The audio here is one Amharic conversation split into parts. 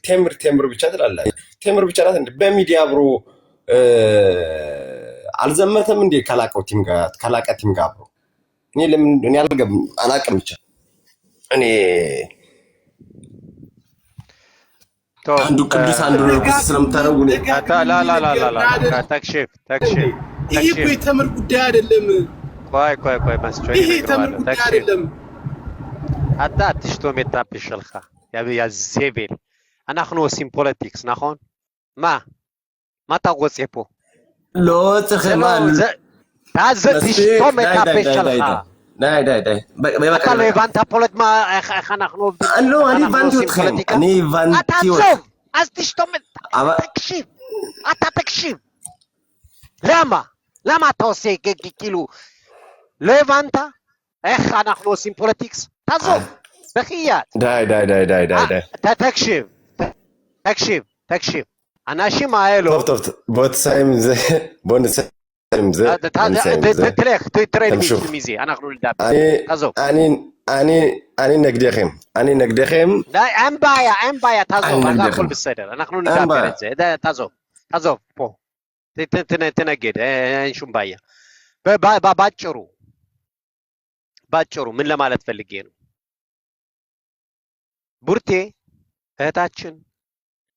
ቴምር ብቻ ትላለህ። ቴምር ብቻ ናት እንዴ? በሚዲያ አብሮ አልዘመተም እንዴ? ከላቀ ቲም ጋር አብሮ እኔ አላቅም ብቻ እኔ አንዱ ቅዱስ አንዱ ርኩስ ስለምታረጉ ላ ተክሽፍ ይሄ እኮ የተምር ጉዳይ አይደለም። ቆይ መስጮይ ይሄ የተምር ጉዳይ አይደለም። حتى تشتو متابي شلخة يا زيبل أنا خنو سيم بوليتيكس نخون ما تقول سيبو لو تخمان تازت تشتو متابي شلخة داي قالوا يفانتا بوليت ما خنا خنو انو اني فانتو تخين اني فانتو از تشتو تكشف تكشف لما توسي كيلو لو يفانتا אנחנו עושים פוליטיקס? תעזוב, בחייאת. די. תקשיב. אנשים האלו... טוב, בוא נסיים עם זה. תלך, תראה לי מי זה, אנחנו נדבר. תעזוב. אני נגדכם. די, אין בעיה, תעזוב, הכל בסדר, אנחנו נדבר את זה, תעזוב, פה. תנגד, אין שום בעיה. ባጭሩ ምን ለማለት ፈልጌ ነው? ቡርቴ እህታችን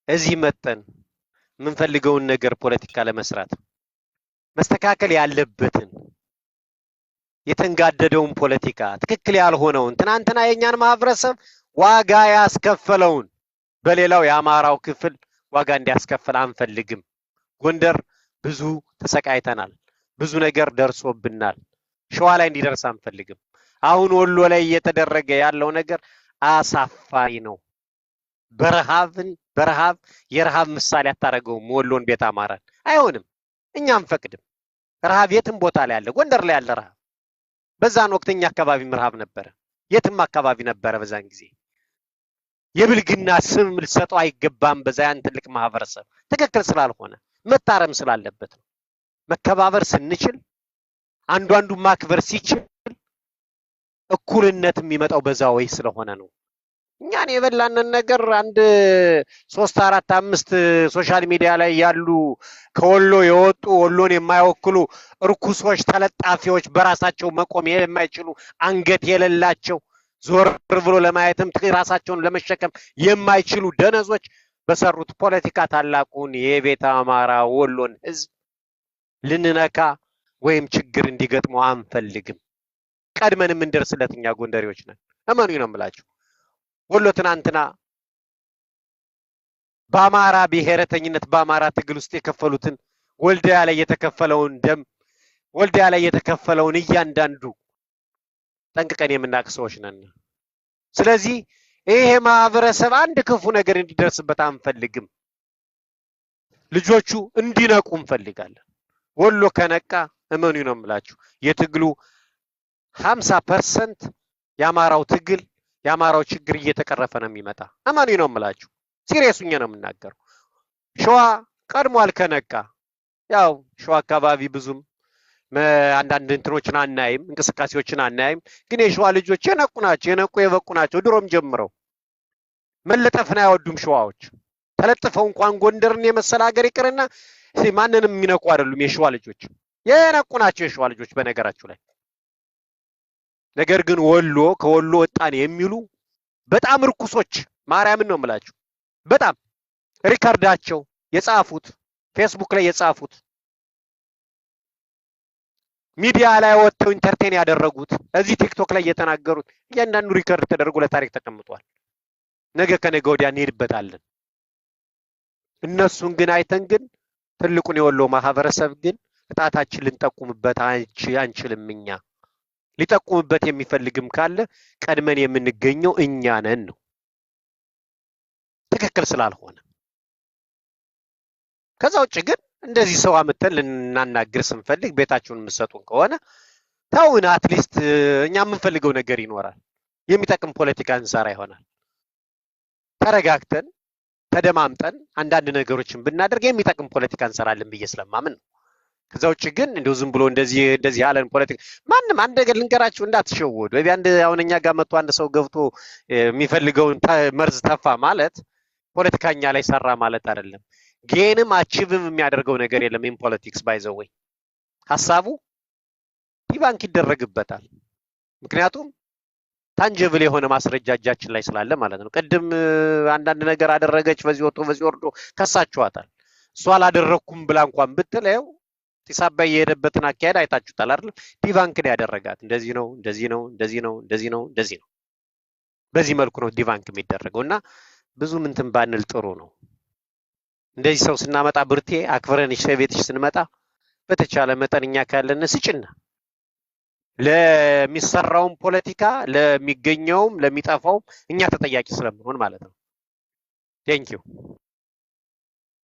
እዚህ መተን ምን ፈልገውን ነገር ፖለቲካ ለመስራት መስተካከል ያለበትን የተንጋደደውን ፖለቲካ ትክክል ያልሆነውን ትናንትና የኛን ማህበረሰብ ዋጋ ያስከፈለውን በሌላው የአማራው ክፍል ዋጋ እንዲያስከፍል አንፈልግም። ጎንደር ብዙ ተሰቃይተናል፣ ብዙ ነገር ደርሶብናል። ሸዋ ላይ እንዲደርስ አንፈልግም። አሁን ወሎ ላይ እየተደረገ ያለው ነገር አሳፋሪ ነው። በረሃብ የረሃብ ምሳሌ አታረገውም ወሎን ቤት አማራን አይሆንም። እኛ አንፈቅድም። ረሃብ የትም ቦታ ላይ ያለ ጎንደር ላይ ያለ ረሃብ በዛን ወቅተኛ አካባቢ ረሃብ ነበረ፣ የትም አካባቢ ነበረ። በዛን ጊዜ የብልግና ስም ልሰጠው አይገባም። በዛያን ትልቅ ማህበረሰብ ትክክል ስላልሆነ መታረም ስላለበት ነው። መከባበር ስንችል አንዱ ማክበር ሲችል እኩልነት የሚመጣው በዛው ወይ ስለሆነ ነው። እኛን የበላንን ነገር አንድ 3 4 5 ሶሻል ሚዲያ ላይ ያሉ ከወሎ የወጡ ወሎን የማይወክሉ ርኩሶች ተለጣፊዎች በራሳቸው መቆም የማይችሉ አንገት የሌላቸው ዞር ብሎ ለማየትም ራሳቸውን ለመሸከም የማይችሉ ደነዞች በሰሩት ፖለቲካ ታላቁን የቤተ አማራ ወሎን ህዝብ ልንነካ ወይም ችግር እንዲገጥመው አንፈልግም። ቀድመን እንደርስለትኛ ጎንደሬዎች ነን። እመኑኝ ነው የምላችሁ። ወሎ ትናንትና በአማራ ብሔረተኝነት በአማራ ትግል ውስጥ የከፈሉትን ወልዲያ ላይ የተከፈለውን ደም ወልዲያ ላይ የተከፈለውን እያንዳንዱ ጠንቅቀን የምናውቅ ሰዎች ነን። ስለዚህ ይሄ ማህበረሰብ አንድ ክፉ ነገር እንዲደርስበት አንፈልግም። ልጆቹ እንዲነቁ እንፈልጋለን። ወሎ ከነቃ እመኑኝ ነው የምላችሁ የትግሉ 50% ያማራው ትግል ያማራው ችግር እየተቀረፈ ነው የሚመጣ። እመኑኝ ነው የምላችሁ። ሲሪየስኛ ነው የምናገረው። ሸዋ ቀድሟል ከነቃ። ያው ሸዋ አካባቢ ብዙም አንዳንድ እንትኖችን አናይም፣ እንቅስቃሴዎችን አናይም። ግን የሸዋ ልጆች የነቁ የበቁ ናቸው። ድሮም ጀምረው መለጠፍን አይወዱም ሸዋዎች። ተለጥፈው እንኳን ጎንደርን የመሰለ ሀገር ይቅርና ማንንም የሚነቁ አይደሉም የሸዋ ልጆች። የነቁ ናቸው የሸዋ ልጆች በነገራችሁ ላይ። ነገር ግን ወሎ ከወሎ ወጣን የሚሉ በጣም ርኩሶች ማርያምን ነው የምላችሁ። በጣም ሪከርዳቸው የጻፉት ፌስቡክ ላይ የጻፉት ሚዲያ ላይ ወጥተው ኢንተርቴን ያደረጉት እዚህ ቲክቶክ ላይ የተናገሩት እያንዳንዱ ሪከርድ ተደርጎ ለታሪክ ተቀምጧል። ነገ ከነገ ወዲያ እንሄድበታለን። እነሱን ግን አይተን ግን ትልቁን የወሎ ማህበረሰብ ግን እጣታችን ልንጠቁምበት አንችልም። እኛ ሊጠቁምበት የሚፈልግም ካለ ቀድመን የምንገኘው እኛ ነን ነው ትክክል ስላልሆነ። ከዛ ውጭ ግን እንደዚህ ሰው አመተን ልናናግር ስንፈልግ ቤታችሁን የምትሰጡን ከሆነ ታውን አትሊስት እኛ የምንፈልገው ነገር ይኖራል። የሚጠቅም ፖለቲካ እንሰራ ይሆናል። ተረጋግተን ተደማምጠን አንዳንድ ነገሮችን ብናደርግ የሚጠቅም ፖለቲካ እንሰራለን ብዬ ስለማምን ነው። ከዛ ውጭ ግን እንደው ዝም ብሎ እንደዚህ ያለን ፖለቲካ ማንም አንድ ነገር ልንገራችሁ እንዳትሸወዱ። ወይ አንድ አሁንኛ ጋር መጥቶ አንድ ሰው ገብቶ የሚፈልገውን መርዝ ተፋ ማለት ፖለቲካኛ ላይ ሰራ ማለት አይደለም። ጌንም አቺቭም የሚያደርገው ነገር የለም። ኢን ፖለቲክስ ባይ ዘ ወይ ሐሳቡ ዲባንክ ይደረግበታል። ምክንያቱም ታንጀብል የሆነ ማስረጃ እጃችን ላይ ስላለ ማለት ነው። ቅድም አንዳንድ ነገር አደረገች በዚህ ወጥቶ በዚህ ወርዶ ከሳችኋታል። እሷ አላደረኩም ብላ እንኳን ብትለው ቲሳባይ የሄደበትን አካሄድ አይታችሁታል አይደል? ዲባንክ ነው ያደረጋት። እንደዚህ ነው እንደዚህ ነው እንደዚህ ነው እንደዚህ ነው እንደዚህ ነው። በዚህ መልኩ ነው ዲባንክ የሚደረገውና ብዙ ምንትን ባንል ጥሩ ነው። እንደዚህ ሰው ስናመጣ ብርቴ አክብረን ቤትሽ ስንመጣ በተቻለ መጠንኛ ካለን ስጭና ለሚሰራውም ፖለቲካ ለሚገኘውም ለሚጠፋውም እኛ ተጠያቂ ስለምንሆን ማለት ነው። ቴንክ ዩ